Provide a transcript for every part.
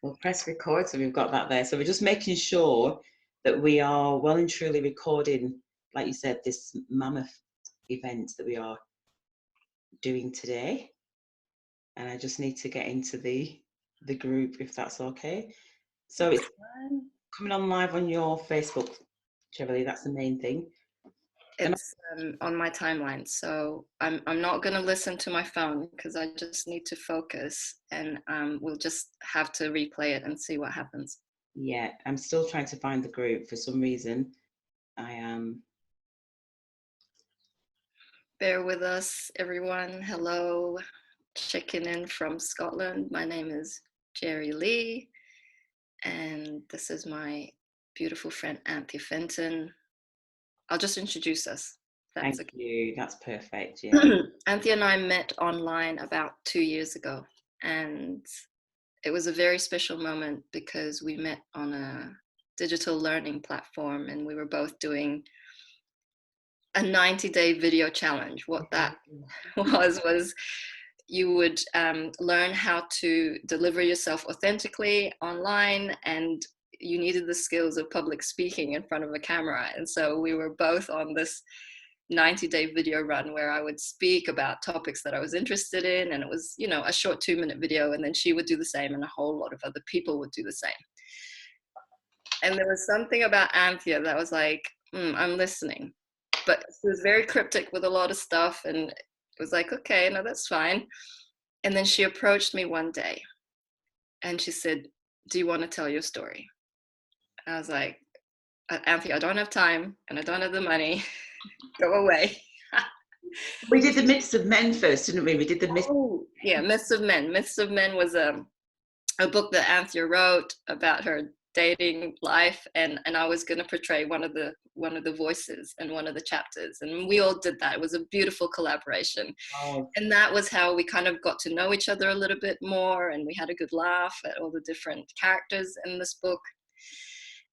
We'll press record, so we've got that there. So we're just making sure that we are well and truly recording, like you said, this mammoth event that we are doing today. And I just need to get into the group, if that's okay. So it's coming on live on your Facebook, Jeri-Lee, that's the main thing. It's on my timeline, so I'm not going to listen to my phone because I just need to focus, and we'll just have to replay it and see what happens. Yeah, I'm still trying to find the group for some reason. I am. Bear with us, everyone. Hello, checking in from Scotland. My name is Jeri-Lee, and this is my beautiful friend Anthea Fenton. I'll just introduce us. Thank you. That's perfect. Yeah. Anthea and I met online about 2 years ago, and it was a very special moment because we met on a digital learning platform, and we were both doing a 90-day video challenge. What that was you would learn how to deliver yourself authentically online, and you needed the skills of public speaking in front of a camera. And so we were both on this 90-day video run where I would speak about topics that I was interested in, and it was, you know, a short 2-minute video, and then she would do the same, and a whole lot of other people would do the same. And there was something about Anthea that was like, I'm listening, but she was very cryptic with a lot of stuff, and it was like, okay, no, that's fine. And then she approached me one day and she said, do you want to tell your story? And I was like, Anthea, I don't have time and I don't have the money. Go away. We did the Myths of Men first, didn't we? We did the Myths. Oh, yeah, Myths of Men. Myths of Men was a book that Anthea wrote about her dating life, and I was going to portray one of the voices in one of the chapters, and we all did that. It was a beautiful collaboration. Oh. And that was how we kind of got to know each other a little bit more, and we had a good laugh at all the different characters in this book.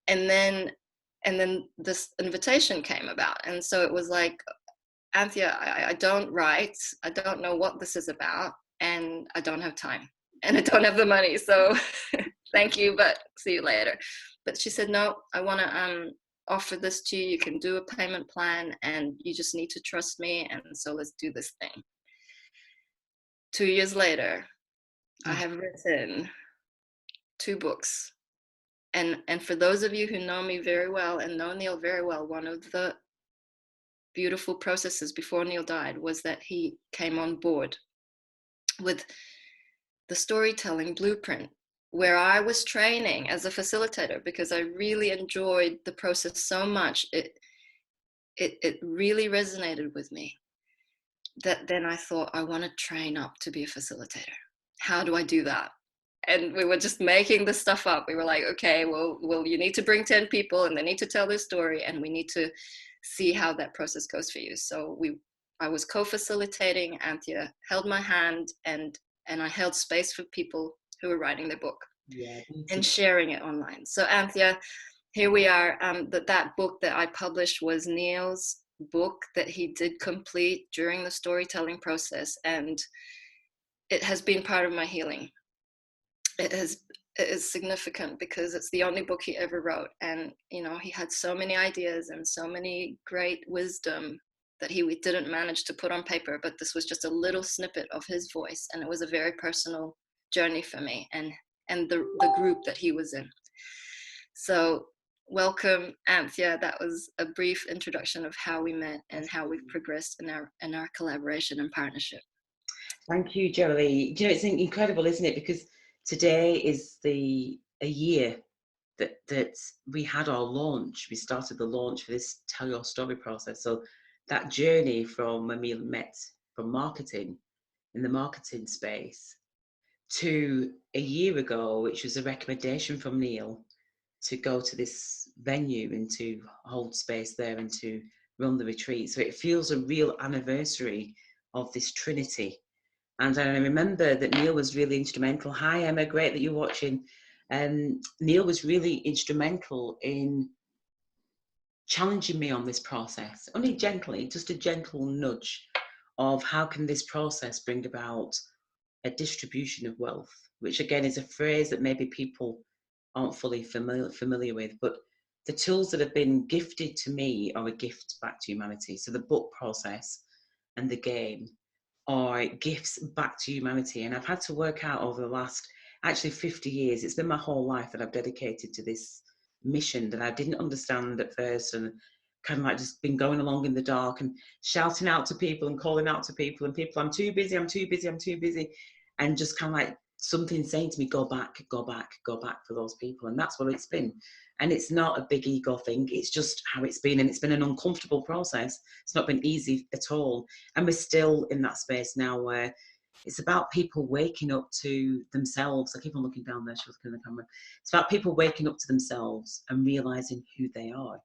And then this invitation came about, and so it was like, Anthea, I don't write, I don't know what this is about, and I don't have time, and I don't have the money, so thank you, but see you later. But she said, no, I want to offer this to you. You can do a payment plan, and you just need to trust me, and so let's do this thing. 2 years later, I have written 2 books. And for those of you who know me very well and know Neil very well, one of the beautiful processes before Neil died was that he came on board with the storytelling blueprint, where I was training as a facilitator because I really enjoyed the process so much. It really resonated with me that then I thought, I want to train up to be a facilitator. How do I do that? And we were just making this stuff up. We were like, okay, well, you need to bring 10 people and they need to tell their story, and we need to see how that process goes for you. So I was co-facilitating. Anthea held my hand, and I held space for people who were writing their book and sharing it online. So Anthea, here we are. That book that I published was Neil's book that he did complete during the storytelling process, and it has been part of my healing. It is significant because it's the only book he ever wrote, and you know, he had so many ideas and so many great wisdom that he didn't manage to put on paper, but this was just a little snippet of his voice, and it was a very personal journey for me and the group that he was in. So welcome, Anthea. That was a brief introduction of how we met and how we've progressed in our collaboration and partnership. Thank you, Jeri-Lee. You know, it's incredible, isn't it? Because today is a year that we had our launch. We started the launch for this Tell Your Story process. So that journey from when we met from marketing, in the marketing space, to a year ago, which was a recommendation from Neil to go to this venue and to hold space there and to run the retreat. So it feels a real anniversary of this trinity. And I remember that Neil was really instrumental. Hi, Emma, great that you're watching. Neil was really instrumental in challenging me on this process, only gently, just a gentle nudge of how can this process bring about a distribution of wealth which again is a phrase that maybe people aren't fully familiar with, but the tools that have been gifted to me are a gift back to humanity. So the book process and the game are gifts back to humanity. And I've had to work out over the last actually 50 years, it's been my whole life that I've dedicated to this mission that I didn't understand at first, and kind of like just been going along in the dark and shouting out to people and calling out to people, and people, I'm too busy, I'm too busy, I'm too busy. And just kind of like something saying to me, go back, go back, go back for those people. And that's what it's been. And it's not a big ego thing. It's just how it's been. And it's been an uncomfortable process. It's not been easy at all. And we're still in that space now where it's about people waking up to themselves. I keep on looking down there, she's looking at the camera. It's about people waking up to themselves and realizing who they are.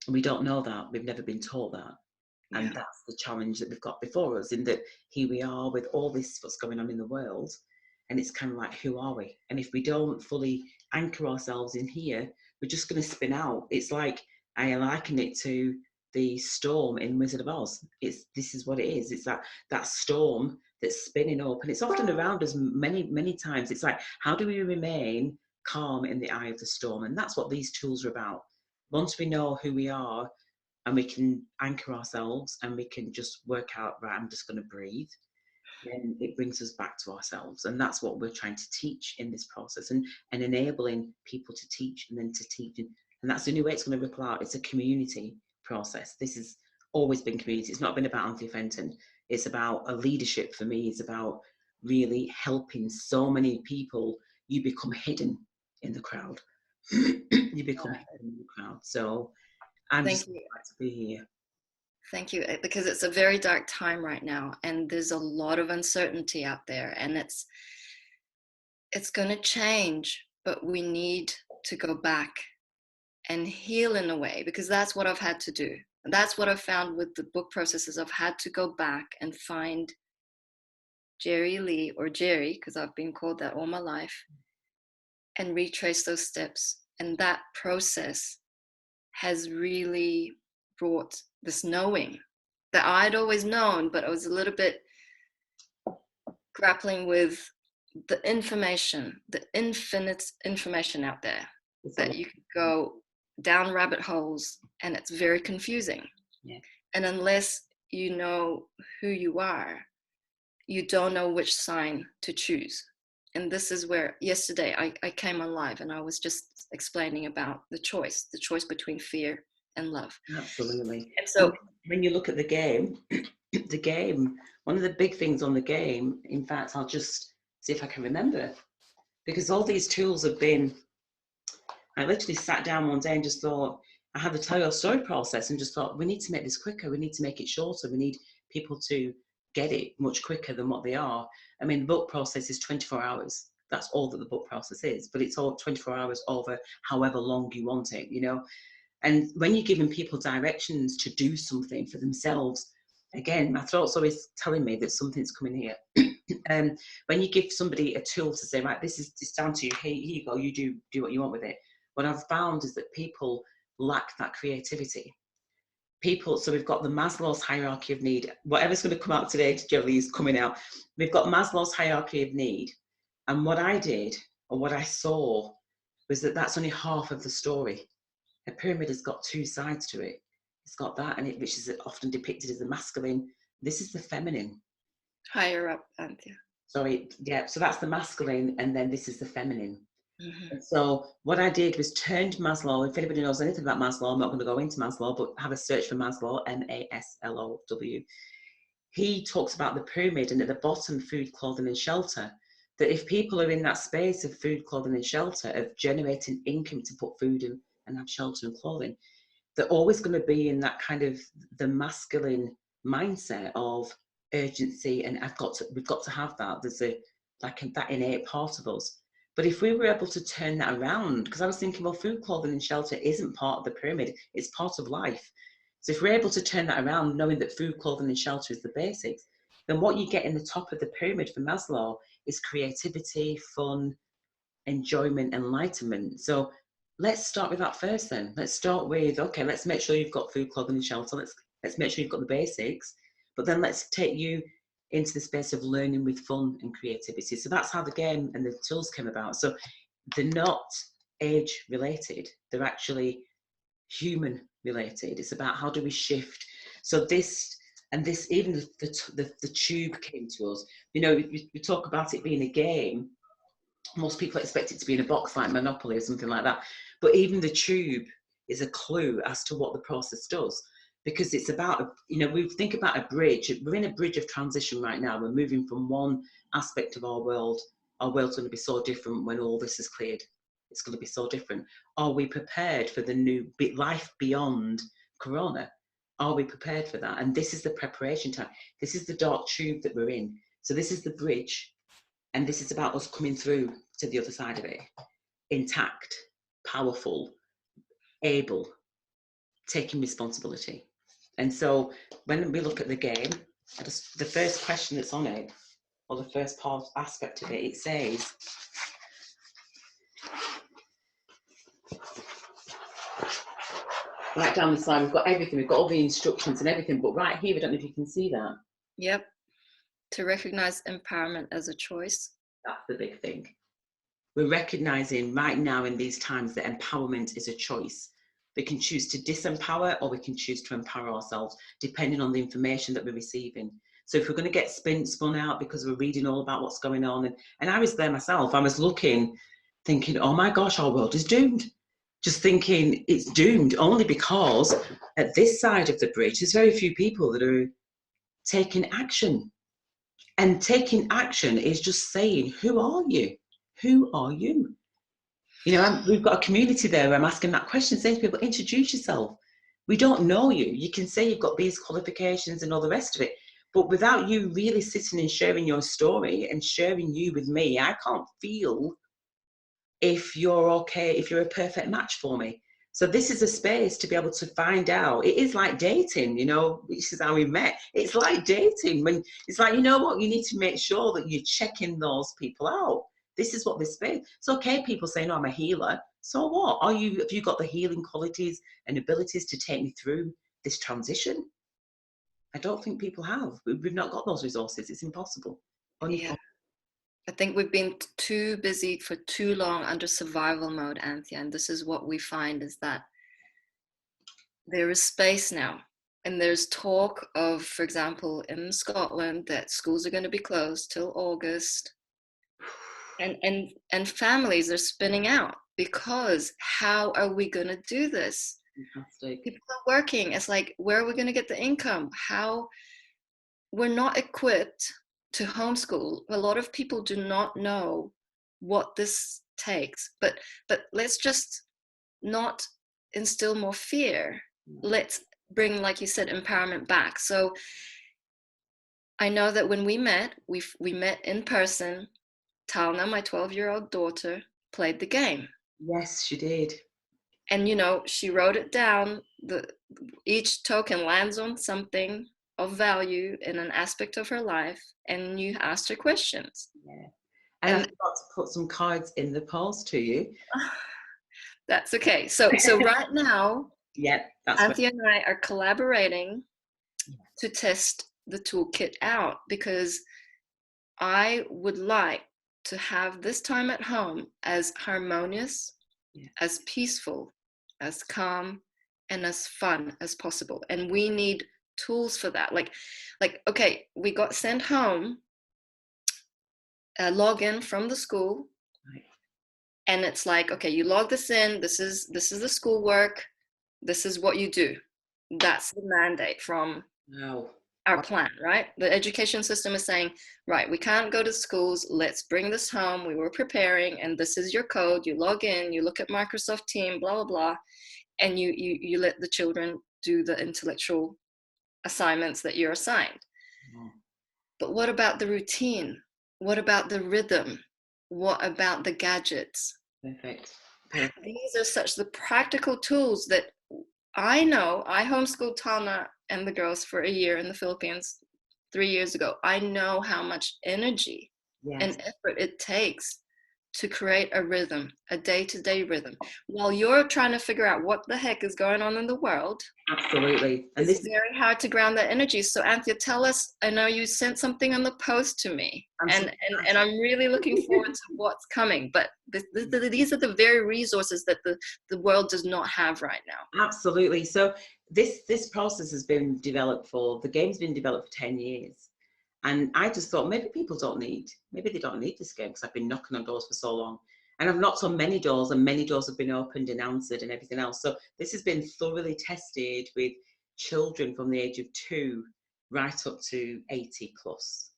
And we don't know that. We've never been taught that. And Yeah. that's the challenge that we've got before us, in that here we are with all this, what's going on in the world. And it's kind of like, who are we? And if we don't fully anchor ourselves in here, we're just going to spin out. It's like, I liken it to the storm in Wizard of Oz. This is what it is. It's that storm that's spinning up, and it's often around us many times. It's like, how do we remain calm in the eye of the storm? And that's what these tools are about. Once we know who we are, and we can anchor ourselves, and we can just work out, right, I'm just going to breathe, then it brings us back to ourselves. And that's what we're trying to teach in this process, and enabling people to teach and then to teach. And that's the only way it's going to ripple out. It's a community process. This has always been community. It's not been about Anthea Fenton. It's about a leadership for me. It's about really helping so many people. You become hidden in the crowd. You become hidden in the crowd. So I'm Thank just you. glad to be here. Thank you, because it's a very dark time right now, and there's a lot of uncertainty out there, and it's going to change, but we need to go back and heal in a way, because that's what I've had to do. And that's what I've found with the book processes. I've had to go back and find Jeri-Lee, or Jeri, because I've been called that all my life, and retrace those steps. And that process has really brought this knowing that I'd always known, but I was a little bit grappling with the information, the infinite information out there, that you could go down rabbit holes, and it's very confusing. Yeah. And unless you know who you are, you don't know which sign to choose. And this is where yesterday I came on live, and I was just explaining about the choice between fear and love. Absolutely. And so when you look at the game, one of the big things on the game, in fact, I'll just see if I can remember, because all these tools have been, I literally sat down one day and just thought, I had the tell your story process and just thought, we need to make this quicker. We need to make it shorter. We need people to get it much quicker than what they are. I mean, the book process is 24 hours. That's all that the book process is, but it's all 24 hours over however long you want it, you know? And when you're giving people directions to do something for themselves, again, my throat's always telling me that something's coming here. When you give somebody a tool to say, right, this is down to you, hey, here you go, you do what you want with it. What I've found is that people lack that creativity. So we've got the Maslow's hierarchy of need. Whatever's going to come out today, Jeri-Lee, is coming out. We've got Maslow's hierarchy of need. And what I did, or what I saw, was that that's only half of the story. A pyramid has got two sides to it. It's got that, and which is often depicted as the masculine. This is the feminine. Higher up, Anthea. Sorry, yeah. So that's the masculine, and then this is the feminine. Mm-hmm. And so what I did was turned Maslow. If anybody knows anything about Maslow, I'm not going to go into Maslow, but have a search for Maslow, M-A-S-L-O-W. He talks about the pyramid, and at the bottom, food, clothing, and shelter. That if people are in that space of food, clothing, and shelter, of generating income to put food in and have shelter and clothing, they're always going to be in that kind of the masculine mindset of urgency, and we've got to have that. There's that innate part of us. But if we were able to turn that around, because I was thinking, well, food, clothing, and shelter isn't part of the pyramid, it's part of life. So if we're able to turn that around, knowing that food, clothing, and shelter is the basics, then what you get in the top of the pyramid for Maslow is creativity, fun, enjoyment, enlightenment. So let's start with that first then. Let's start with, okay, let's make sure you've got food, clothing, and shelter. Let's make sure you've got the basics. But then let's take you into the space of learning with fun and creativity. So that's how the game and the tools came about. So they're not age related, they're actually human related. It's about how do we shift. So this, and this, even the tube came to us. You know, we talk about it being a game. Most people expect it to be in a box like Monopoly or something like that. But even the tube is a clue as to what the process does. Because it's about, you know, we think about a bridge. We're in a bridge of transition right now. We're moving from one aspect of our world. Our world's going to be so different when all this is cleared. It's going to be so different. Are we prepared for the new life beyond Corona? Are we prepared for that? And this is the preparation time. This is the dark tube that we're in. So this is the bridge. And this is about us coming through to the other side of it, intact, powerful, able, taking responsibility. And so when we look at the game, the first question that's on it, or the first part aspect of it, it says, right down the side, we've got everything, we've got all the instructions and everything, but right here, I don't know if you can see that. Yep. To recognize empowerment as a choice. That's the big thing. We're recognizing right now in these times that empowerment is a choice. We can choose to disempower or we can choose to empower ourselves, depending on the information that we're receiving. So if we're going to get spun out because we're reading all about what's going on, and I was there myself, I was looking, thinking, oh my gosh, our world is doomed. Just thinking it's doomed only because at this side of the bridge, there's very few people that are taking action. And taking action is just saying, who are you? Who are you? You know, we've got a community there where I'm asking that question, saying to people, introduce yourself. We don't know you. You can say you've got these qualifications and all the rest of it, but without you really sitting and sharing your story and sharing you with me, I can't feel if you're okay, if you're a perfect match for me. So this is a space to be able to find out. It is like dating, you know, which is how we met. It's like dating. When it's like, you know what, you need to make sure that you're checking those people out. This is what this space. It's okay, people say, no, I'm a healer. So what? Have you got the healing qualities and abilities to take me through this transition? I don't think people have. We've not got those resources. It's impossible. Yeah. I think we've been too busy for too long under survival mode, Anthea. And this is what we find is that there is space now. And there's talk of, for example, in Scotland, that schools are going to be closed till August. And families are spinning out because how are we going to do this? Fantastic. People are working. It's like, where are we going to get the income? How? We're not equipped to homeschool. A lot of people do not know what this takes. But let's just not instill more fear. Let's bring, like you said, empowerment back. So I know that when we met in person. Talna, my 12-year-old daughter, played the game. Yes, she did. And, you know, she wrote it down. Each token lands on something of value in an aspect of her life, and you asked her questions. Yeah. And I forgot to put some cards in the post to you. That's okay. So right now, yeah, Anthea and I are collaborating to test the toolkit out, because I would like to have this time at home as harmonious, as peaceful, as calm, and as fun as possible. And we need tools for that. Like, okay, we got sent home a login from the school, right. And it's like, okay, you log this in. This is the schoolwork. This is what you do. That's the mandate from our plan, right? The education system is saying, right, we can't go to schools. Let's bring this home. We were preparing, and this is your code. You log in. You look at Microsoft Teams, blah blah blah, and you let the children do the intellectual assignments that you're assigned. But what about the routine? What about the rhythm? What about the gadgets? Perfect. These are such the practical tools that I know. I homeschooled Tana and the girls for a year in the Philippines 3 years ago. I know how much energy and effort it takes to create a rhythm, a day-to-day rhythm, while you're trying to figure out what the heck is going on in the world. Absolutely. And It's this very hard to ground that energy. So Anthea, tell us, I know you sent something on the post to me, and I'm really looking forward to what's coming, but these are the very resources that the world does not have right now. Absolutely. So this process has been developed the game's been developed for 10 years. And I just thought maybe they don't need this game because I've been knocking on doors for so long. And I've knocked on many doors and many doors have been opened and answered and everything else. So this has been thoroughly tested with children from the age of 2 right up to 80 plus.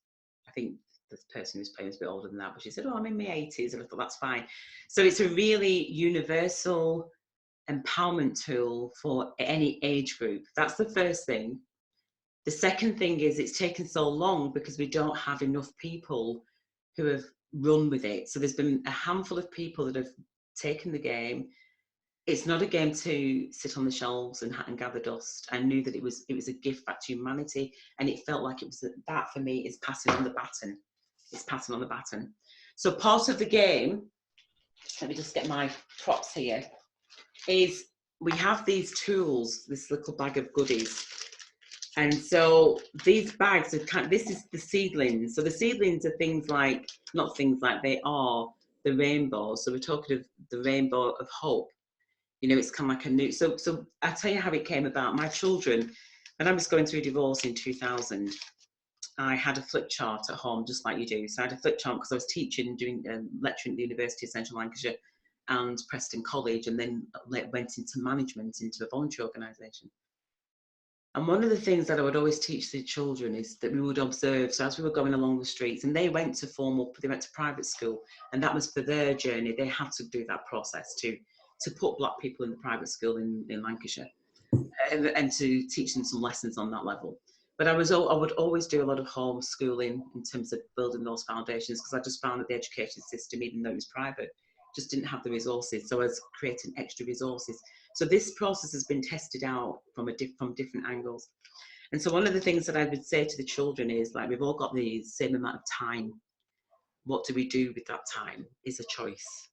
I think the person who's playing is a bit older than that, but she said, oh, I'm in my 80s. And I thought, that's fine. So it's a really universal empowerment tool for any age group. That's the first thing. The second thing is it's taken so long because we don't have enough people who have run with it. So there's been a handful of people that have taken the game. It's not a game to sit on the shelves and gather dust. I knew that it was a gift back to humanity, and it felt like it was that for me is passing on the baton. It's passing on the baton. So part of the game, let me just get my props here, is we have these tools, this little bag of goodies. And so these bags are this is the seedlings. So the seedlings are things like, not things like, they are the rainbow. So we're talking of the rainbow of hope. You know, it's kind of like a new, so I'll tell you how it came about. My children, when I was going through divorce in 2000, I had a flip chart at home, just like you do. So I had a flip chart because I was teaching, doing lecturing at the University of Central Lancashire and Preston College, and then went into management, into a voluntary organisation. And one of the things that I would always teach the children is that we would observe. So as we were going along the streets, and they went to private school, and that was for their journey. They had to do that process to put black people in the private school in Lancashire, and to teach them some lessons on that level. But I would always do a lot of homeschooling in terms of building those foundations, because I just found that the education system, even though it was private, just didn't have the resources. So I was creating extra resources. So this process has been tested out from different angles. And so one of the things that I would say to the children is, like, we've all got the same amount of time. What do we do with that time is a choice.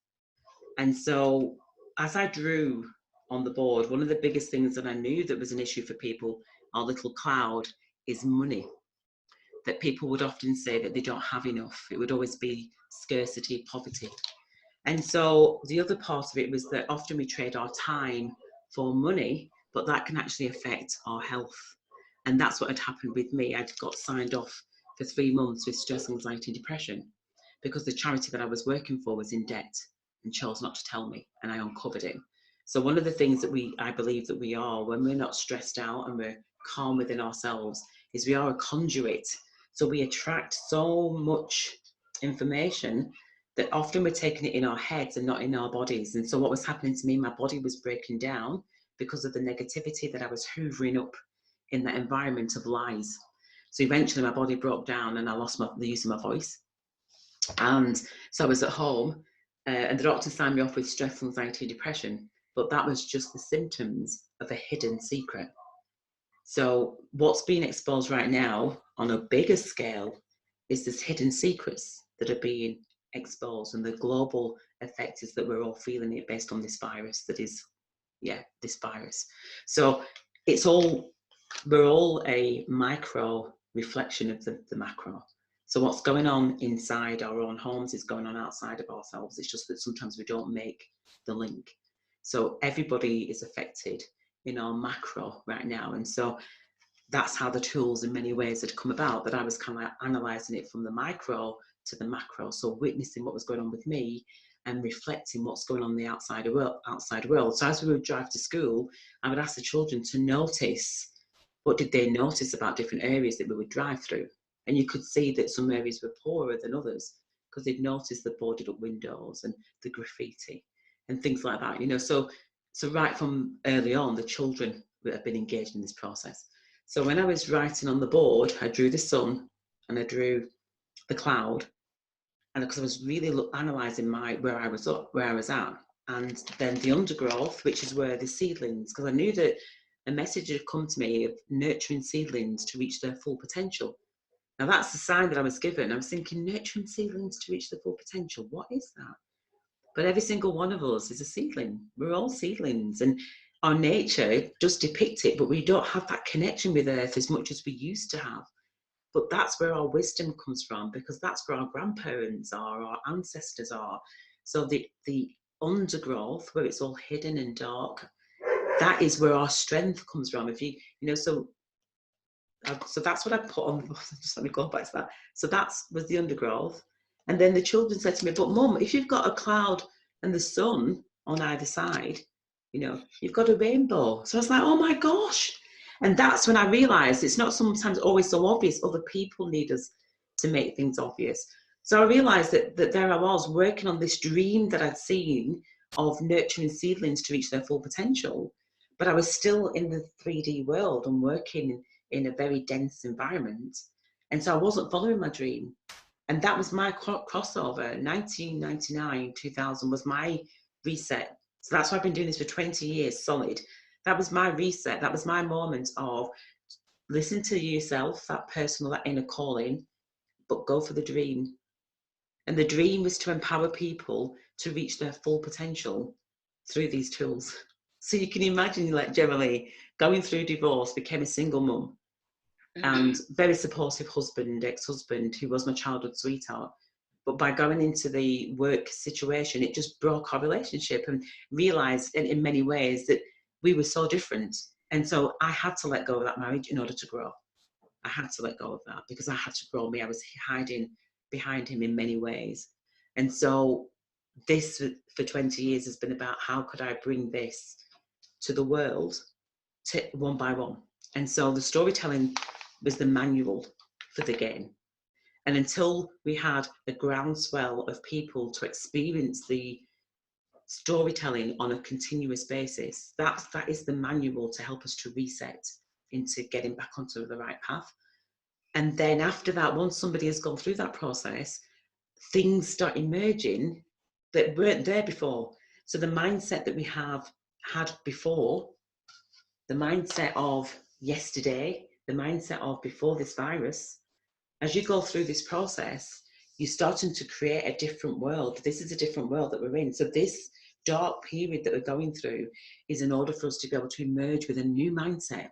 And so as I drew on the board, one of the biggest things that I knew that was an issue for people, our little cloud, is money. That people would often say that they don't have enough. It would always be scarcity, poverty. And so the other part of it was that often we trade our time for money, but that can actually affect our health. And that's what had happened with me. I'd got signed off for 3 months with stress, anxiety, and depression, because the charity that I was working for was in debt and chose not to tell me, and I uncovered it. So one of the things that I believe that we are, when we're not stressed out and we're calm within ourselves, is we are a conduit. So we attract so much information that often we're taking it in our heads and not in our bodies. And so what was happening to me, my body was breaking down because of the negativity that I was hoovering up in that environment of lies. So eventually my body broke down and I lost the use of my voice. And so I was at home, and the doctor signed me off with stress, anxiety, and depression. But that was just the symptoms of a hidden secret. So what's being exposed right now on a bigger scale is this hidden secrets that are being exposed, and the global effect is that we're all feeling it based on this virus this virus. So we're all a micro reflection of the macro. So what's going on inside our own homes is going on outside of ourselves. It's just that sometimes we don't make the link. So everybody is affected in our macro right now. And so that's how the tools in many ways had come about, that I was kind of like analysing it from the micro to the macro. So witnessing what was going on with me and reflecting what's going on in the outside world. So as we would drive to school, I would ask the children to notice, what did they notice about different areas that we would drive through? And you could see that some areas were poorer than others because they'd noticed the boarded up windows and the graffiti and things like that, you know. So right from early on, the children have been engaged in this process. So when I was writing on the board, I drew the sun and I drew the cloud, and because I was really analysing where I was at, and then the undergrowth, which is where the seedlings, because I knew that a message had come to me of nurturing seedlings to reach their full potential. Now that's the sign that I was given. I was thinking, nurturing seedlings to reach their full potential. What is that? but every single one of us is a seedling. We're all seedlings, and our nature does depict it, but we don't have that connection with Earth as much as we used to have. But that's where our wisdom comes from, because that's where our grandparents are, our ancestors are. So the undergrowth, where it's all hidden and dark, that is where our strength comes from. If you know, so that's what I put on the bottom. Just let me go back to that. So that was the undergrowth. And then the children said to me, but Mum, if you've got a cloud and the sun on either side, you know, you've got a rainbow. So I was like, oh my gosh. And that's when I realized it's not sometimes always so obvious. Other people need us to make things obvious. So I realized that there I was working on this dream that I'd seen of nurturing seedlings to reach their full potential. But I was still in the 3D world and working in a very dense environment. And so I wasn't following my dream. And that was my crossover. 1999, 2000 was my reset. So that's why I've been doing this for 20 years solid. That was my reset. That was my moment of listen to yourself, that personal, that inner calling, but go for the dream. And the dream was to empower people to reach their full potential through these tools. So you can imagine, like Jeri-Lee, going through divorce, became a single mum, and very supportive husband, ex-husband, who was my childhood sweetheart. But by going into the work situation, it just broke our relationship, and realised in many ways that we were so different. And so I had to let go of that marriage in order to grow. I had to let go of that because I had to grow me. I was hiding behind him in many ways. And so this for 20 years has been about how could I bring this to the world one by one. And so the storytelling was the manual for the game. And until we had a groundswell of people to experience the storytelling on a continuous basis, that is the manual to help us to reset into getting back onto the right path. And then after that, once somebody has gone through that process, things start emerging that weren't there before. So the mindset that we have had before, the mindset of yesterday, the mindset of before this virus, as you go through this process, you're starting to create a different world. This is a different world that we're in. So this dark period that we're going through is in order for us to be able to emerge with a new mindset.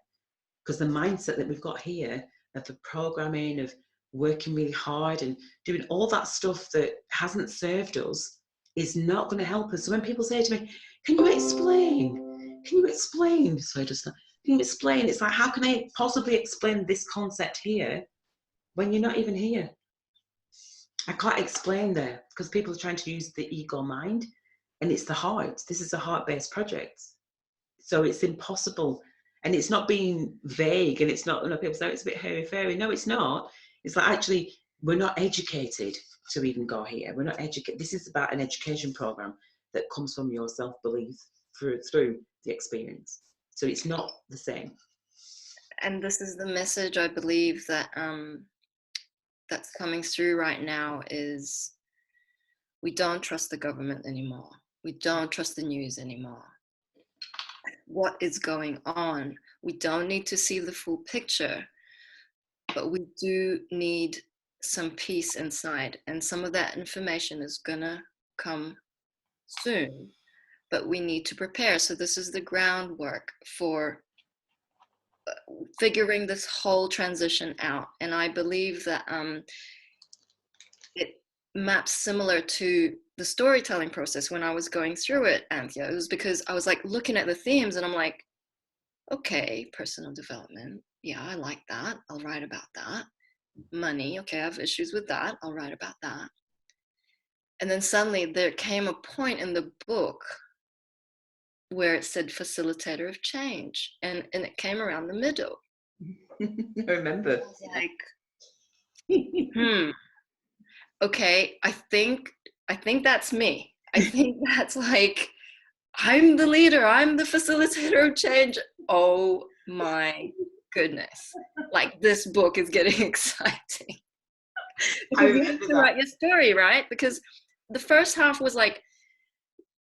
Because the mindset that we've got here of the programming, of working really hard and doing all that stuff that hasn't served us is not going to help us. So when people say to me, can you explain? Can you explain? So I just, can you explain? It's like, how can I possibly explain this concept here when you're not even here? I can't explain there because people are trying to use the ego mind, and it's the heart. This is a heart-based project. So it's impossible. And it's not being vague, and it's not, you know, people say it's a bit hairy-fairy. No, it's not. It's like, actually, we're not educated to even go here. We're not educated. This is about an education program that comes from your self-belief through the experience. So it's not the same. And this is the message I believe that that's coming through right now is we don't trust the government anymore. We don't trust the news anymore. What is going on? We don't need to see the full picture, but we do need some peace inside. And some of that information is gonna come soon, but we need to prepare. So this is the groundwork for figuring this whole transition out. And I believe that it maps similar to the storytelling process when I was going through it, Anthea. It was because I was like looking at the themes and I'm like, okay, personal development. Yeah, I like that. I'll write about that. Money. Okay, I have issues with that. I'll write about that. And then suddenly there came a point in the book where it said Facilitator of Change. And it came around the middle. I remember. I was like, okay, I think that's me. I think that's like, I'm the leader, I'm the facilitator of change. Oh my goodness. Like, this book is getting exciting. Because you have to write your story, right? Because the first half was like,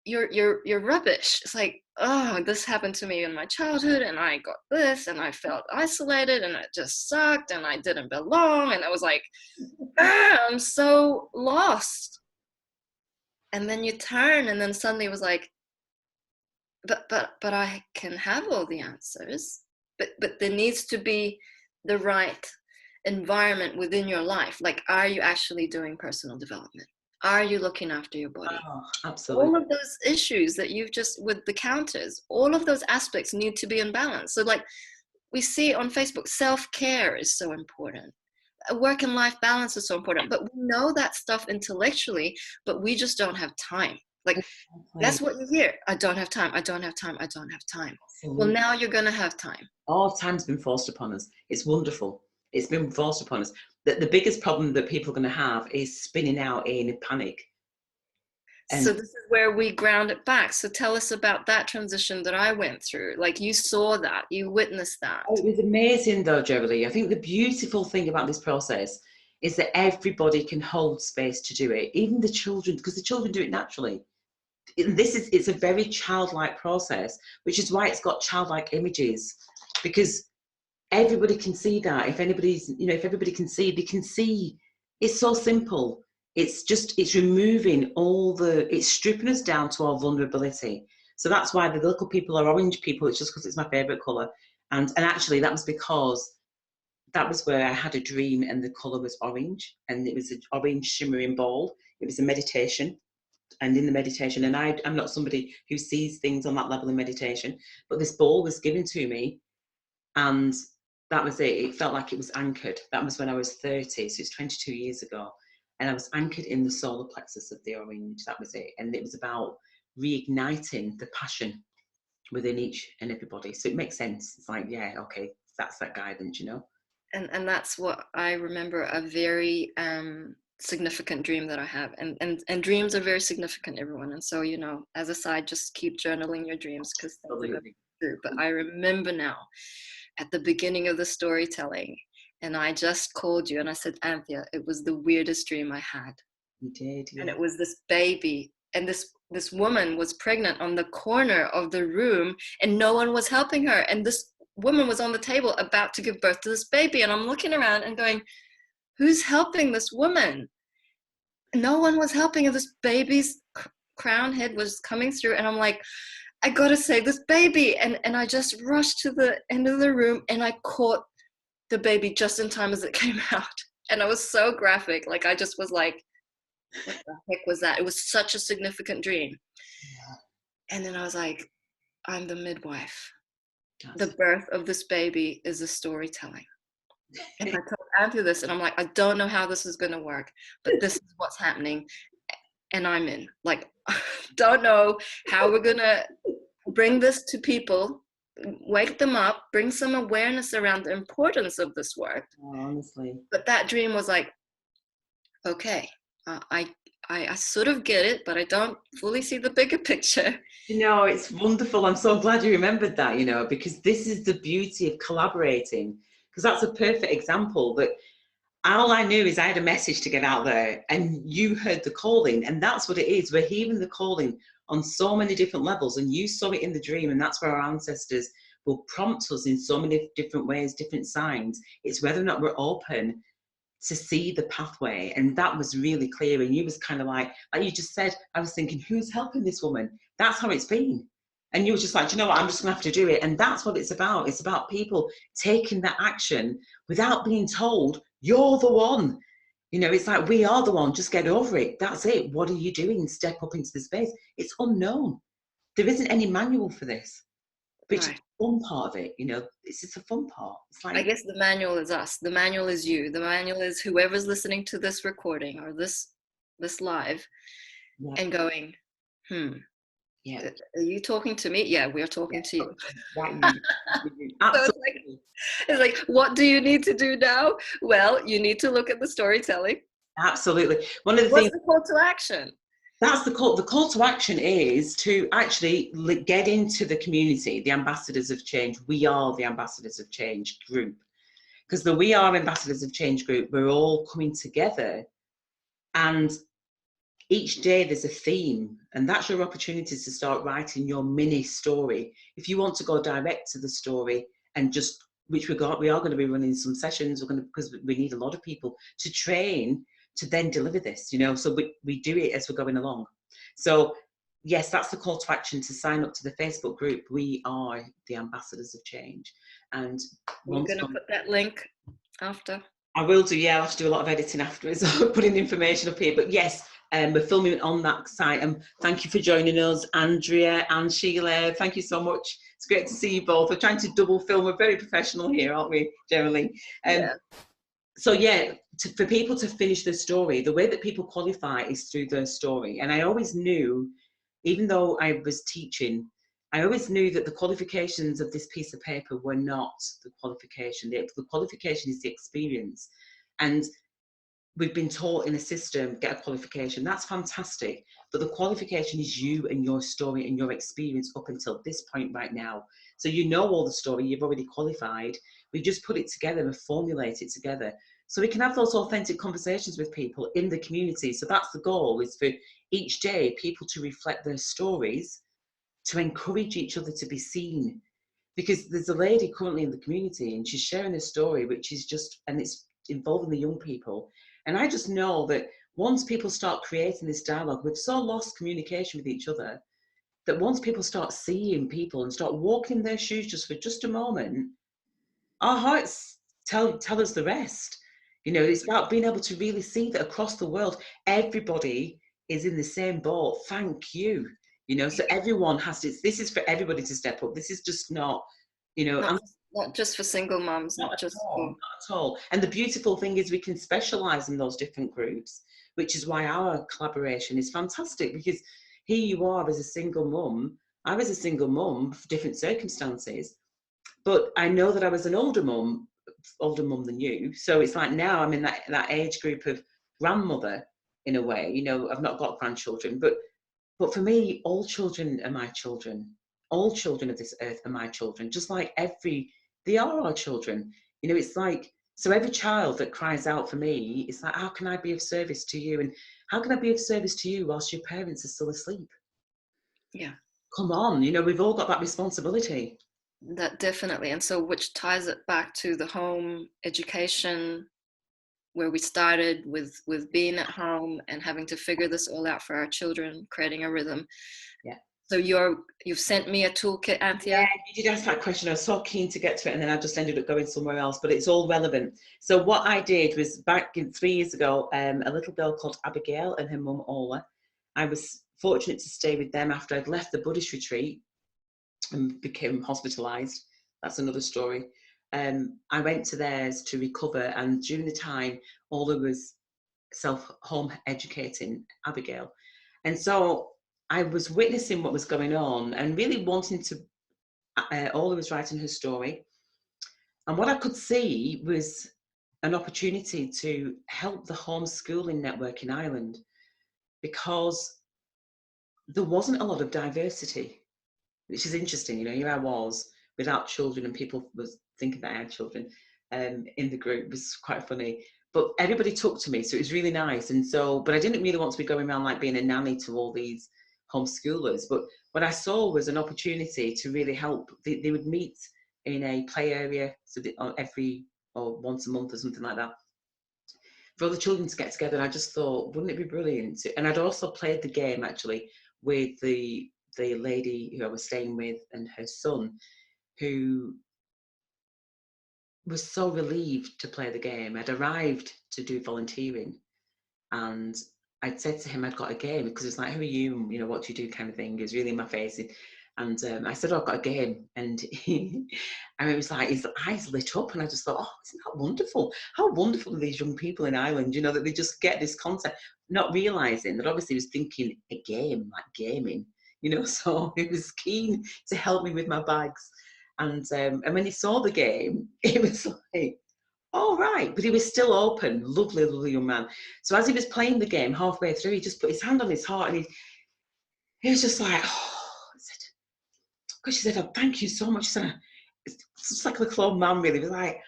you're rubbish. It's like, oh, this happened to me in my childhood, and I got this, and I felt isolated, and it just sucked, and I didn't belong, and I was like, I'm so lost. And then you turn, and then suddenly it was like, but I can have all the answers, but there needs to be the right environment within your life. Like, are you actually doing personal development? Are you looking after your body? Oh, absolutely. All of those issues that you've just, with the counters, all of those aspects need to be in balance. So like we see on Facebook, self-care is so important. Work and life balance is so important, but we know that stuff intellectually, but we just don't have time. Like, that's what you hear. I don't have time. I don't have time. I don't have time. Absolutely. Well, now you're going to have time. All time's been forced upon us. It's wonderful. It's been forced upon us. The biggest problem that people are going to have is spinning out in a panic. And so this is where we ground it back. So tell us about that transition that I went through. Like, you saw that, you witnessed that. It was amazing though, Jeri-Lee. I think the beautiful thing about this process is that everybody can hold space to do it, even the children, because the children do it naturally. It's a very childlike process, which is why it's got childlike images, because everybody can see that. If everybody can see, they can see. It's so simple. It's removing it's stripping us down to our vulnerability. So that's why the little people are orange people. It's just because it's my favorite color. And actually that was because that was where I had a dream and the color was orange, and it was an orange shimmering ball. It was a meditation. And in the meditation, and I'm not somebody who sees things on that level in meditation, but this ball was given to me, and that was it. It felt like it was anchored. That was when I was 30, so it's 22 years ago. And I was anchored in the solar plexus of the orange. That was it. And it was about reigniting the passion within each and everybody. So it makes sense. It's like, yeah, okay, that's that guidance, you know? And that's what I remember, a very significant dream that I have. And dreams are very significant, everyone. And so, you know, as a side, just keep journaling your dreams, because things are going to be true. But I remember now, at the beginning of the storytelling, and I just called you and I said, Anthea, it was the weirdest dream I had. You did, yeah. And it was this baby, and this woman was pregnant on the corner of the room, and no one was helping her. And this woman was on the table about to give birth to this baby. And I'm looking around and going, who's helping this woman? No one was helping her. This baby's crown head was coming through. And I'm like, I gotta save this baby. And I just rushed to the end of the room, and I caught the baby just in time as it came out. And I was so graphic. Like, I just was like, what the heck was that? It was such a significant dream. Yeah. And then I was like, I'm the midwife. The birth of this baby is a storytelling. And I told Anthea this, and I'm like, I don't know how this is going to work, but this is what's happening. And I'm in. Like, don't know how we're going to bring this to people, wake them up, bring some awareness around the importance of this work. Oh, honestly. But that dream was like, okay, I sort of get it, but I don't fully see the bigger picture. You know, it's wonderful. I'm so glad you remembered that, you know, because this is the beauty of collaborating, because that's a perfect example that all I knew is I had a message to get out there, and you heard the calling, and that's what it is. We're hearing the calling on so many different levels, and you saw it in the dream, and that's where our ancestors will prompt us in so many different ways, different signs. It's whether or not we're open to see the pathway. And that was really clear. And you was kind of like you just said, I was thinking, who's helping this woman? That's how it's been. And you were just like, you know what, I'm just gonna have to do it. And that's what it's about. It's about people taking that action without being told, you're the one. You know, it's like, we are the one, just get over it. That's it. What are you doing? Step up into the space. It's unknown. There isn't any manual for this. Which is the fun part of it, you know, it's just a fun part. It's like, I guess the manual is us. The manual is you. The manual is whoever's listening to this recording or this live, and going, yeah. Are you talking to me? Yeah, we're talking to you. Absolutely. So it's like, what do you need to do now? Well, you need to look at the storytelling. Absolutely. One of the What's the call to action? That's the call. The call to action is to actually get into the community, the Ambassadors of Change. We are the Ambassadors of Change group. Because the We Are Ambassadors of Change group, we're all coming together, and each day there's a theme, and that's your opportunity to start writing your mini story. If you want to go direct to the story and just, which we are going to be running some sessions, because we need a lot of people to train to then deliver this, you know, so we do it as we're going along. So yes, that's the call to action, to sign up to the Facebook group. We are the ambassadors of change. And You're going to put that link after? I will do, yeah. I'll have to do a lot of editing afterwards, putting information up here. But yes, we're filming on that site. And thank you for joining us, Andrea and Sheila. Thank you so much. It's great to see you both. We're trying to double film. We're very professional here, aren't we, Jeri-Lee? Yeah. So yeah, for people to finish their story, the way that people qualify is through their story. And I always knew, even though I was teaching, I always knew that the qualifications of this piece of paper were not the qualification. The qualification is the experience. And we've been taught in a system, get a qualification. That's fantastic. But the qualification is you and your story and your experience up until this point right now. So you know all the story, you've already qualified. We just put it together and formulate it together. So we can have those authentic conversations with people in the community. So that's the goal, is for each day people to reflect their stories, to encourage each other to be seen. Because there's a lady currently in the community and she's sharing a story which is just, and it's involving the young people. And I just know that once people start creating this dialogue, we've so lost communication with each other, that once people start seeing people and start walking in their shoes just for just a moment, our hearts tell us the rest. You know, it's about being able to really see that across the world, everybody is in the same boat. Thank you. You know, so everyone has to, this is for everybody to step up. This is just not, you know, not just for single mums, not not just not at all. And the beautiful thing is we can specialize in those different groups, which is why our collaboration is fantastic, because here you are as a single mum. I was a single mum for different circumstances, but I know that I was an older mum than you. So it's like now I'm in that age group of grandmother in a way. You know, I've not got grandchildren, but for me, all children are my children. All children of this earth are my children, just like they are our children. You know, it's like, so every child that cries out for me, it's like, how can I be of service to you? And how can I be of service to you whilst your parents are still asleep? Yeah. Come on, you know, we've all got that responsibility. That definitely. And so, which ties it back to the home education, where we started with being at home and having to figure this all out for our children, creating a rhythm. Yeah. So you've sent me a toolkit, Anthea. Yeah, you did ask that question. I was so keen to get to it, and then I just ended up going somewhere else. But it's all relevant. So what I did was, back 3 years ago, a little girl called Abigail and her mum Ola. I was fortunate to stay with them after I'd left the Buddhist retreat and became hospitalised. That's another story. I went to theirs to recover, and during the time, Ola was home educating Abigail, and so I was witnessing what was going on and really wanting to. Ola was writing her story, and what I could see was an opportunity to help the homeschooling network in Ireland, because there wasn't a lot of diversity, which is interesting. You know, here I was without children, and people was thinking that I had children in the group. It was quite funny. But everybody took to me, so it was really nice. And so, but I didn't really want to be going around like being a nanny to all these homeschoolers. But what I saw was an opportunity to really help. They would meet in a play area, so or once a month or something like that, for all the children to get together. And I just thought, wouldn't it be brilliant? And I'd also played the game actually with the lady who I was staying with and her son, who was so relieved to play the game. I'd arrived to do volunteering, and I'd said to him I'd got a game, because it's like, who are you? And, you know, what do you do, kind of thing. He was really in my face. And I said, oh, I've got a game. And and it was like, his eyes lit up, and I just thought, oh, isn't that wonderful? How wonderful are these young people in Ireland, you know, that they just get this concept, not realising that obviously he was thinking a game, like gaming, you know. So he was keen to help me with my bags. And when he saw the game, it was like, all right, but he was still open. Lovely, lovely young man. So as he was playing the game, halfway through, he just put his hand on his heart, and he was just like, oh, I said, God, she said, oh, thank you so much. She said, it's just like a little old man, really. He was like,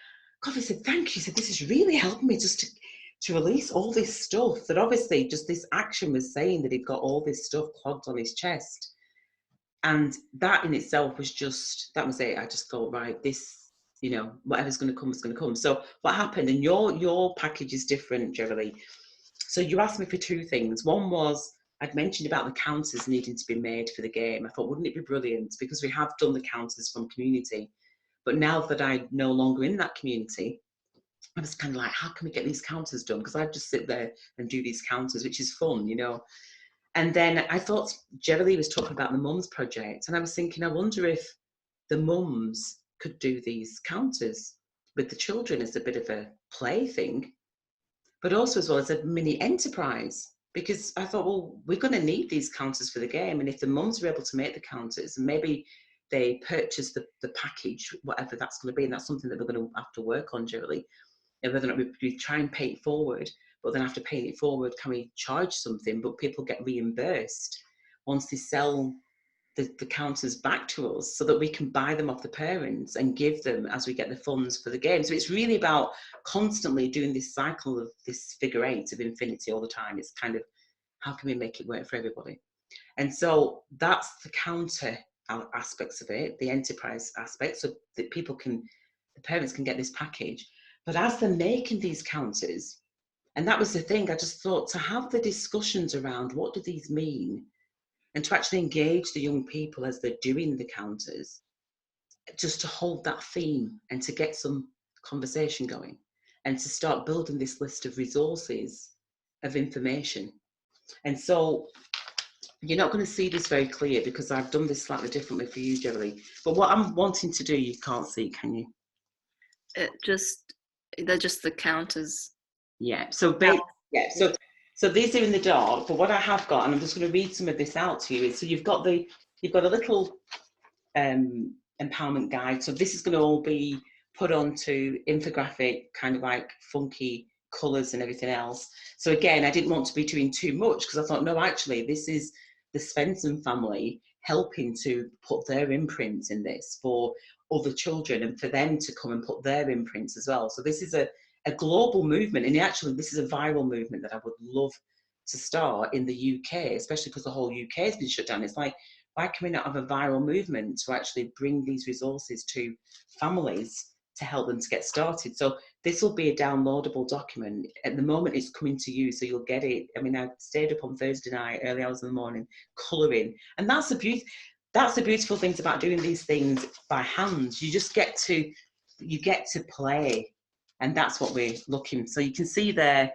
God, he said, thank you. He said, this is really helping me just to release all this stuff, that obviously just this action was saying that he'd got all this stuff clogged on his chest. And that in itself was just, that was it. I just thought, right, this, you know, whatever's going to come is going to come. So what happened, and your package is different, Jeri-Lee. So you asked me for two things. One was I'd mentioned about the counters needing to be made for the game. I thought, wouldn't it be brilliant? Because we have done the counters from community. But now that I'm no longer in that community, I was kind of like, how can we get these counters done? Because I just sit there and do these counters, which is fun, you know. And then I thought Jeri-Lee was talking about the Mums Project. And I was thinking, I wonder if the mums could do these counters with the children as a bit of a play thing, but also as well as a mini enterprise. Because I thought, well, we're going to need these counters for the game. And if the mums are able to make the counters, and maybe they purchase the package, whatever that's going to be, and that's something that we're going to have to work on, Jeri-Lee, and whether or not we try and pay it forward, but then after paying it forward, can we charge something, but people get reimbursed once they sell the counters back to us, so that we can buy them off the parents and give them as we get the funds for the game. So it's really about constantly doing this cycle of this figure eight of infinity all the time. It's kind of, how can we make it work for everybody? And so that's the counter aspects of it, the enterprise aspect, so that the parents can get this package. But as they're making these counters, and that was the thing, I just thought, to have the discussions around what do these mean, and to actually engage the young people as they're doing the counters, just to hold that theme and to get some conversation going and to start building this list of resources of information. And so you're not going to see this very clear because I've done this slightly differently for you, Jeri-Lee. But what I'm wanting to do, you can't see, can you? They're just the counters. Yeah. So so these are in the dark. But what I have got, and I'm just going to read some of this out to you, is so you've got a little empowerment guide. So this is going to all be put onto infographic, kind of like funky colours and everything else. So again, I didn't want to be doing too much because I thought, no, actually, this is the Svenson family helping to put their imprints in this for other children and for them to come and put their imprints as well. So this is a global movement, and actually this is a viral movement that I would love to start in the UK, especially because the whole UK has been shut down. It's like, why can we not have a viral movement to actually bring these resources to families to help them to get started? So this will be a downloadable document. At the moment it's coming to you, so you'll get it. I mean, I stayed up on Thursday night, early hours in the morning, colouring, and that's the beautiful things about doing these things by hand. You just get to play, and that's what we're looking. So you can see there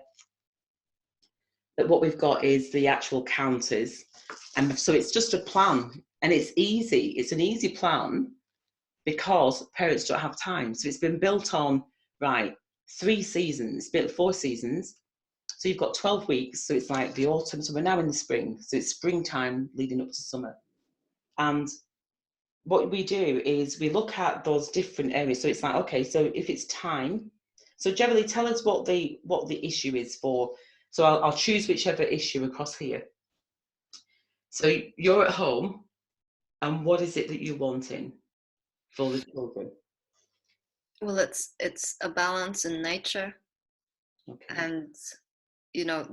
that what we've got is the actual counters, and so it's just a plan, and it's easy. It's an easy plan because parents don't have time. So it's been built on, right, 3 seasons, built 4 seasons. So you've got 12 weeks. So it's like the autumn. So we're now in the spring. So it's springtime leading up to summer. And what we do is we look at those different areas. So it's like, okay, so if it's time, so Jeri-Lee, tell us what the issue is for. So I'll choose whichever issue across here. So you're at home, and what is it that you're wanting for the children? Well, it's a balance in nature. Okay. And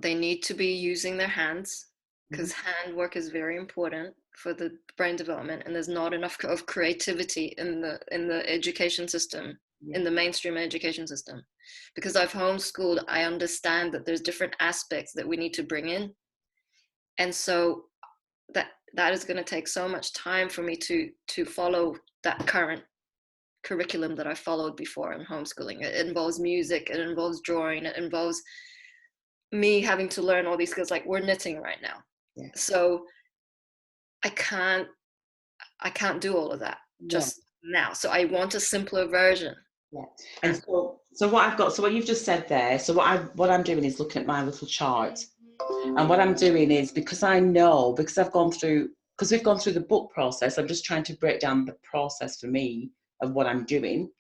they need to be using their hands, because handwork is very important for the brain development, and there's not enough of creativity in the education system, in the mainstream education system. Because I've homeschooled, I understand that there's different aspects that we need to bring in, and so that is going to take so much time for me to follow that current curriculum that I followed before in homeschooling. It involves music, it involves drawing, it involves me having to learn all these skills. Like, we're knitting right now. Yeah. So I can't do all of that just now. So I want a simpler version. Yeah. And so what I've got, so what you've just said there, so what I'm doing is looking at my little chart. And what I'm doing is, because we've gone through the book process, I'm just trying to break down the process for me of what I'm doing.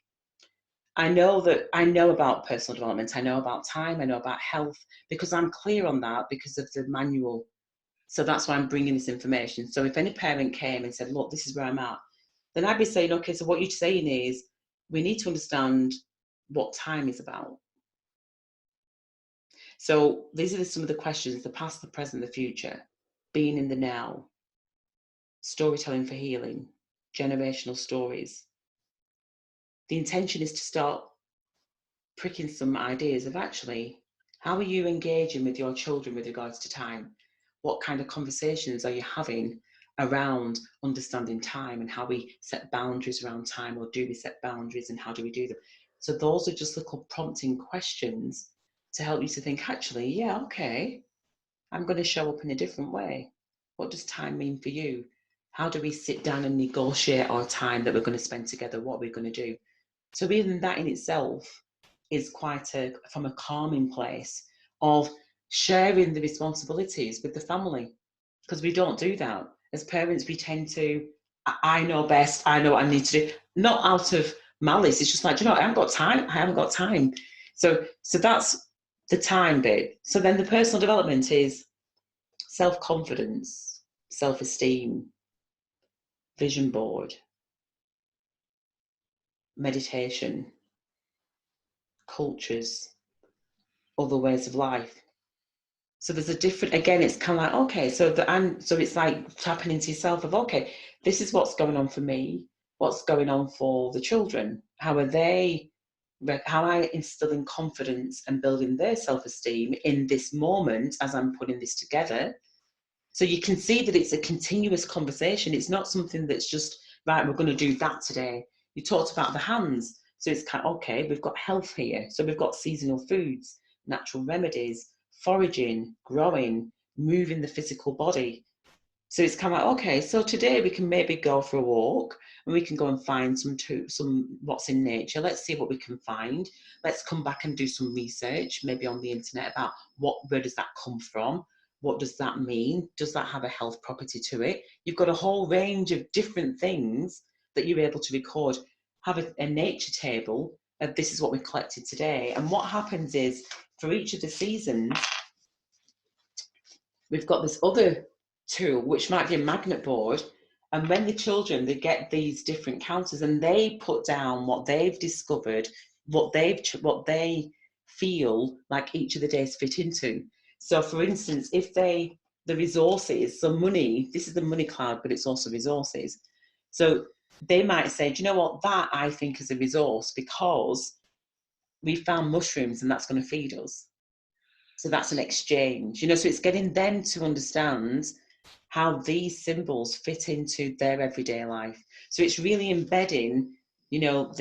I know about personal development, I know about time, I know about health, because I'm clear on that because of the manual. So that's why I'm bringing this information. So if any parent came and said, look, this is where I'm at, then I'd be saying, okay, so what you're saying is we need to understand what time is about. So these are some of the questions: the past, the present, the future, being in the now, storytelling for healing, generational stories. The intention is to start pricking some ideas of, actually, how are you engaging with your children with regards to time? What kind of conversations are you having around understanding time and how we set boundaries around time, or do we set boundaries and how do we do them? So those are just little prompting questions to help you to think, actually, yeah, okay, I'm going to show up in a different way. What does time mean for you? How do we sit down and negotiate our time that we're going to spend together? What are we going to do? So even that in itself is quite from a calming place of sharing the responsibilities with the family, because we don't do that. As parents, we tend to, I know best, I know what I need to do, not out of malice. It's just like, you know, I haven't got time. I haven't got time. So that's the time bit. So then the personal development is self-confidence, self-esteem, vision board, meditation, cultures, other ways of life. So there's a different, again, it's kind of like, okay, so it's like tapping into yourself of, okay, this is what's going on for me, what's going on for the children, how I instilling confidence and building their self-esteem in this moment as I'm putting this together. So you can see that it's a continuous conversation. It's not something that's just, right, we're going to do that today. You talked about the hands. So it's kind of, okay, we've got health here. So we've got seasonal foods, natural remedies, foraging, growing, moving the physical body. So it's kind of like, okay, so today we can maybe go for a walk and we can go and find some what's in nature. Let's see what we can find. Let's come back and do some research, maybe on the internet, about where does that come from? What does that mean? Does that have a health property to it? You've got a whole range of different things that you're able to record. Have a nature table of this is what we collected today. And what happens is, for each of the seasons, we've got this other tool, which might be a magnet board. And when the children, they get these different counters and they put down what they've discovered, what they feel like each of the days fit into. So for instance, if the resources, so money, this is the money cloud, but it's also resources. So they might say, do you know what, that I think is a resource because we found mushrooms and that's going to feed us. So that's an exchange, so it's getting them to understand how these symbols fit into their everyday life. So it's really embedding, what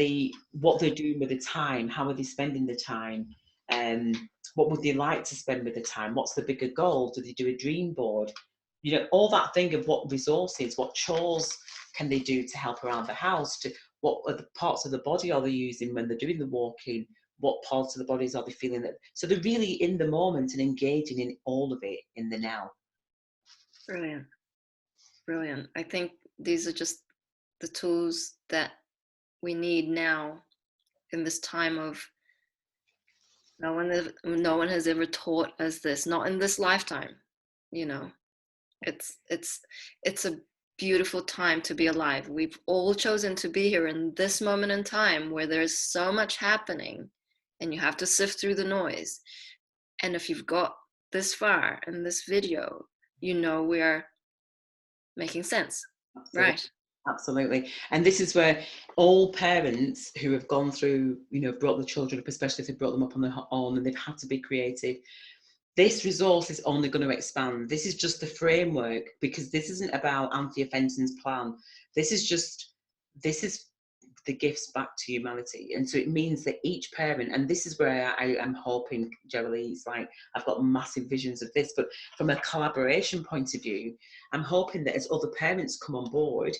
they're doing with the time, how are they spending the time, what would they like to spend with the time, what's the bigger goal, do they do a dream board, all that thing of what resources, what chores can they do to help around the house, to what are the parts of the body are they using when they're doing the walking, what parts of the bodies are they feeling that, so they're really in the moment and engaging in all of it in the now. Brilliant. I think these are just the tools that we need now in this time of no one has ever taught us this, not in this lifetime. It's a beautiful time to be alive. We've all chosen to be here in this moment in time where there's so much happening and you have to sift through the noise. And if you've got this far in this video, we are making sense. Absolutely. Right. Absolutely. And this is where all parents who have gone through, brought the children up, especially if they brought them up on their own and they've had to be creative, this resource is only going to expand. This is just the framework, because this isn't about Anthea Fenson's plan. This is the gifts back to humanity. And so it means that each parent, and this is where I am hoping, Jeri-Lee, it's like I've got massive visions of this, but from a collaboration point of view, I'm hoping that as other parents come on board,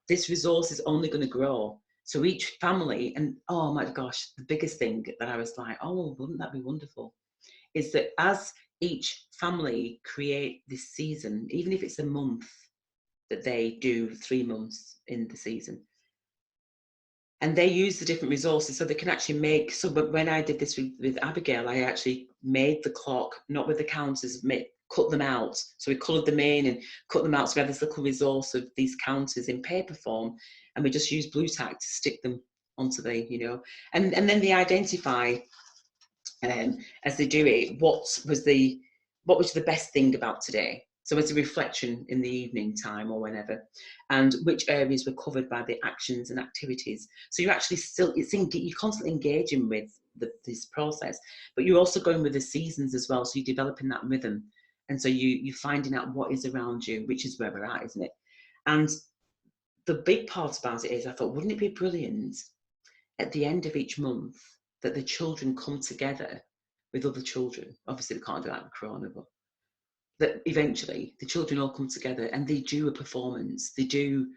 this resource is only going to grow. So each family, and oh my gosh, the biggest thing that I was like, oh, wouldn't that be wonderful, is that as each family create this season, even if it's a month that they do 3 months in the season, and they use the different resources, so they can actually make, so but when I did this with Abigail, I actually made the clock, not with the counters, cut them out. So we coloured them in and cut them out. So we have this little resource of these counters in paper form, and we just use blue tack to stick them onto the, and then they identify, as they do it, what was the best thing about today. So it's a reflection in the evening time or whenever, and which areas were covered by the actions and activities. So you're actually you're constantly engaging with this process, but you're also going with the seasons as well. So you're developing that rhythm. And so you're finding out what is around you, which is where we're at, isn't it? And the big part about it is, I thought, wouldn't it be brilliant at the end of each month that the children come together with other children? Obviously, they can't do that with Corona, but that eventually the children all come together and they do a performance. They do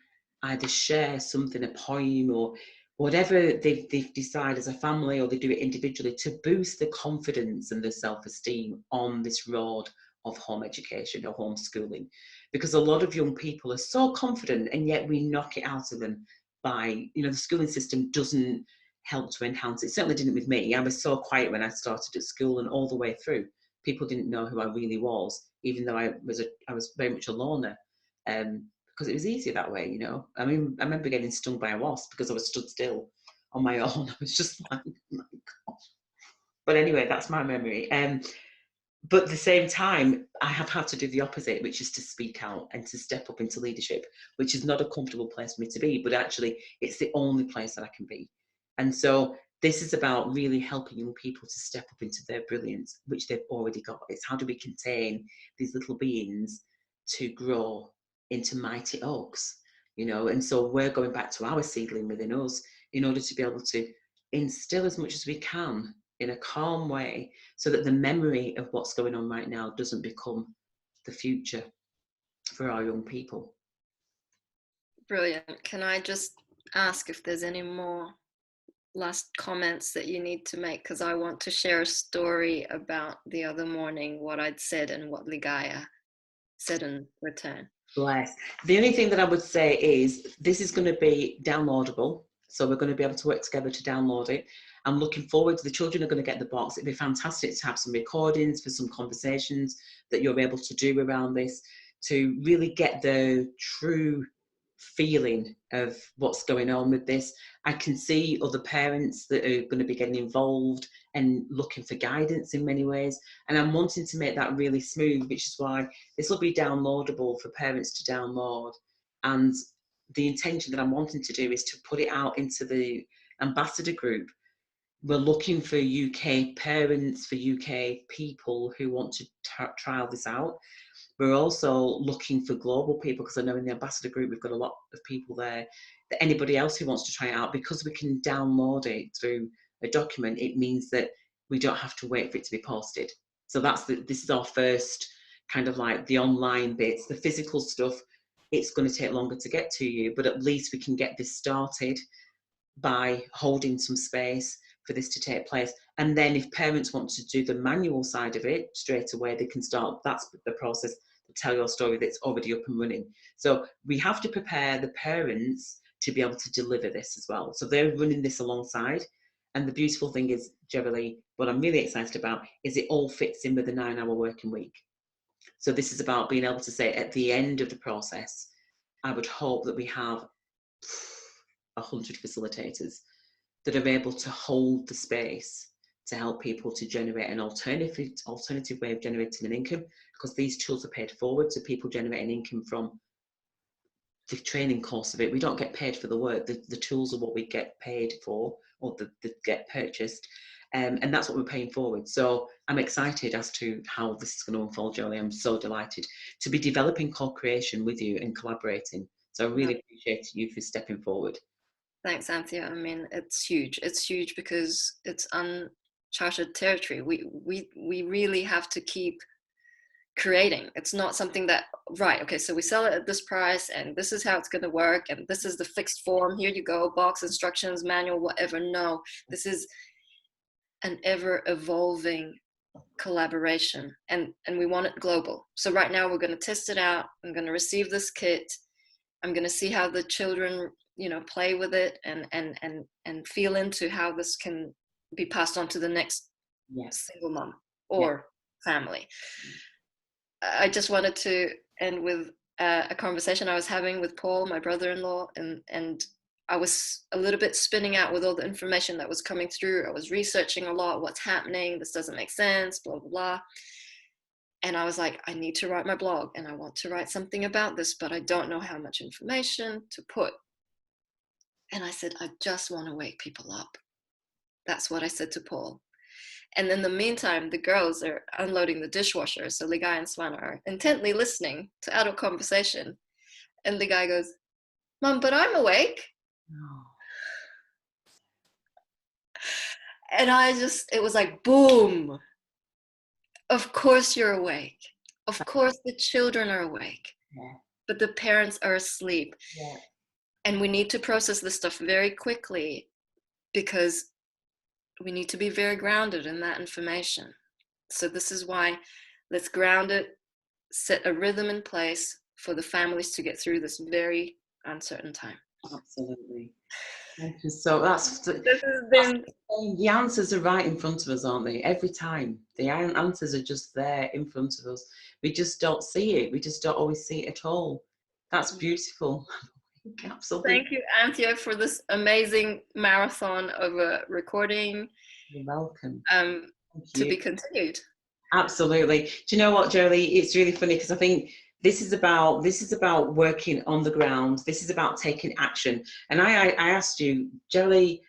either share something, a poem, or whatever they've decided as a family, or they do it individually to boost the confidence and the self-esteem on this road of home education or homeschooling. Because a lot of young people are so confident, and yet we knock it out of them by, the schooling system doesn't help to enhance it. It certainly didn't with me. I was so quiet when I started at school, and all the way through, people didn't know who I really was, even though I was very much a loner. Because it was easier that way, I mean, I remember getting stung by a wasp because I was stood still on my own. I was just like, oh my gosh. But anyway, that's my memory. But at the same time, I have had to do the opposite, which is to speak out and to step up into leadership, which is not a comfortable place for me to be, but actually it's the only place that I can be. And so this is about really helping young people to step up into their brilliance, which they've already got. It's how do we contain these little beings to grow into mighty oaks, and so we're going back to our seedling within us in order to be able to instill as much as we can in a calm way, so that the memory of what's going on right now doesn't become the future for our young people. Brilliant. Can I just ask if there's any more last comments that you need to make? Because I want to share a story about the other morning, what I'd said and what Ligaya said in return. Bless. The only thing that I would say is this is going to be downloadable. So we're going to be able to work together to download it. I'm looking forward to, the children are going to get the box. It'd be fantastic to have some recordings for some conversations that you're able to do around this, to really get the true feeling of what's going on with this. I can see other parents that are going to be getting involved and looking for guidance in many ways. And I'm wanting to make that really smooth, which is why this will be downloadable for parents to download. And the intention that I'm wanting to do is to put it out into the ambassador group. We're looking for UK parents, for UK people who want to trial this out. We're also looking for global people, because I know in the ambassador group we've got a lot of people there. That anybody else who wants to try it out, because we can download it through a document, it means that we don't have to wait for it to be posted. So this is our first kind of like the online bits. The physical stuff, it's going to take longer to get to you, but at least we can get this started by holding some space for this to take place. And then if parents want to do the manual side of it straight away, they can start. That's the process, to tell your story, that's already up and running. So we have to prepare the parents to be able to deliver this as well. So they're running this alongside. And the beautiful thing is, Jeri-Lee, what I'm really excited about is it all fits in with the 9-hour working week. So this is about being able to say at the end of the process, I would hope that we have 100 facilitators that are able to hold the space to help people to generate an alternative way of generating an income, because these tools are paid forward, so people generate an income from the training course of it. We don't get paid for the work. The tools are what we get paid for, or that get purchased. And that's what we're paying forward. So I'm excited as to how this is going to unfold, Jeri. I'm so delighted to be developing co-creation with you and collaborating. So I really appreciate you for stepping forward. Thanks, Anthea. I mean, it's huge. It's huge because it's uncharted territory. We really have to keep creating. It's not something that, right, okay, so we sell it at this price and this is how it's going to work and this is the fixed form. Here you go, box, instructions, manual, whatever. No, this is an ever evolving collaboration, and we want it global. So right now we're going to test it out. I'm going to receive this kit. I'm going to see how the children play with it and feel into how this can be passed on to the next single mom or family. I just wanted to end with a conversation I was having with Paul, my brother-in-law, and I was a little bit spinning out with all the information that was coming through. I was researching a lot, what's happening, this doesn't make sense, blah, blah, blah. And I was like, I need to write my blog and I want to write something about this, but I don't know how much information to put. And I said, I just want to wake people up. That's what I said to Paul. And in the meantime, the girls are unloading the dishwasher. So the guy and Sven are intently listening to adult conversation. And the guy goes, "Mom, but I'm awake." Oh. And it was like, boom. Of course you're awake. Of course the children are awake. Yeah. But the parents are asleep. Yeah. And we need to process this stuff very quickly because we need to be very grounded in that information. So this is why let's ground it, set a rhythm in place for the families to get through this very uncertain time. Absolutely. So the answers are right in front of us, aren't they? Every time the answers are just there in front of us. We just don't see it. We just don't always see it at all. That's beautiful. Absolutely. Thank you, Anthea, for this amazing marathon of a recording. You're welcome. To be continued. Absolutely. Do you know what, Jeri-Lee? It's really funny because I think this is about working on the ground. This is about taking action. And I asked you, Jeri-Lee,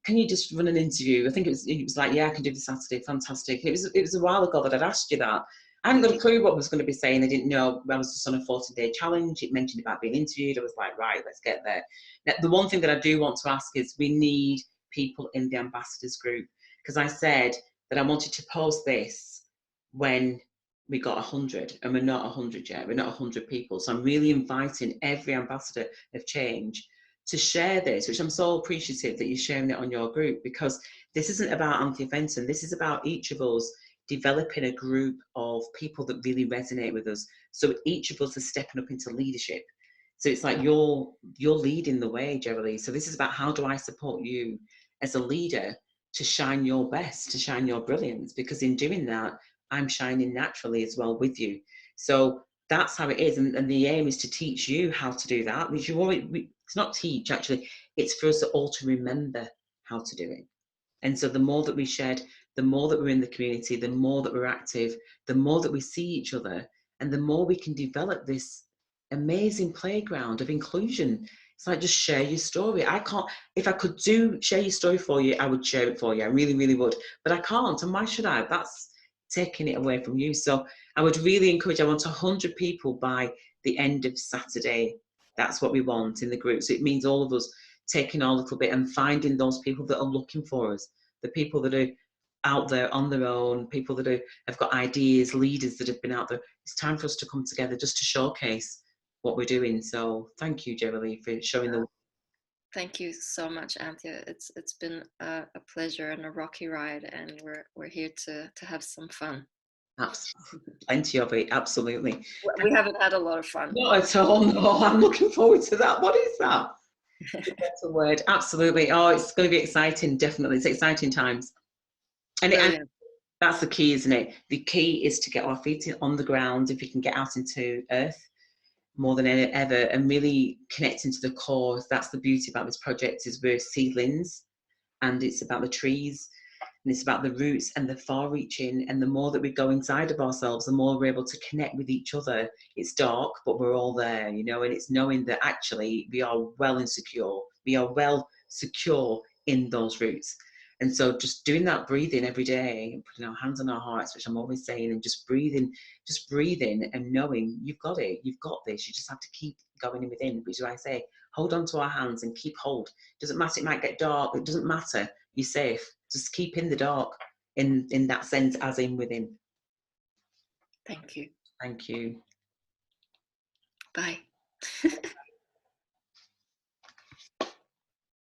can you just run an interview? I think it was like, yeah, I can do this Saturday. Fantastic. It was a while ago that I'd asked you that. I hadn't got a clue what I was going to be saying. I didn't know. I was just on a 14-day challenge. It mentioned about being interviewed. I was like, right, let's get there. Now, the one thing that I do want to ask is we need people in the ambassadors group, because I said that I wanted to post this when we got 100, and we're not 100 yet. We're not 100 people. So I'm really inviting every ambassador of change to share this, which I'm so appreciative that you're sharing it on your group, because this isn't about Anthea Svenson. This is about each of us developing a group of people that really resonate with us. So each of us is stepping up into leadership. So it's like you're leading the way, Jeri-Lee. So this is about how do I support you as a leader to shine your best, to shine your brilliance, because in doing that, I'm shining naturally as well with you. So that's how it is. And the aim is to teach you how to do that, which it's not teach, actually. It's for us all to remember how to do it. And so the more that we shed, the more that we're in the community, the more that we're active, the more that we see each other, and the more we can develop this amazing playground of inclusion. It's like, just share your story. If I could share your story for you, I would share it for you. I really, really would. But I can't. And why should I? That's taking it away from you. So I would really encourage, I want 100 people by the end of Saturday. That's what we want in the group. So it means all of us taking our little bit and finding those people that are looking for us, the people that are out there on their own, people that have got ideas, leaders that have been out there. It's time for us to come together just to showcase what we're doing. So thank you, Jeri-Lee, for showing the way. Thank you so much, Anthea. It's been a pleasure and a rocky ride, and we're here to have some fun. Absolutely. Plenty of it, absolutely. We haven't had a lot of fun. Not at all, no. I'm looking forward to that. What is that? That's a word. Absolutely. Oh, it's going to be exciting, definitely. It's exciting times. And that's the key, isn't it? The key is to get our feet on the ground, if we can get out into earth more than ever and really connect into the core. That's the beauty about this project, is we're seedlings, and it's about the trees, and it's about the roots and the far reaching. And the more that we go inside of ourselves, the more we're able to connect with each other. It's dark, but we're all there, and it's knowing that actually we are well and secure. We are well secure in those roots. And so just doing that breathing every day and putting our hands on our hearts, which I'm always saying, and just breathing and knowing you've got it, you've got this. You just have to keep going within, which is why I say, hold on to our hands and keep hold. Doesn't matter, it might get dark, it doesn't matter, you're safe. Just keep in the dark in that sense, as in within. Thank you. Thank you. Bye.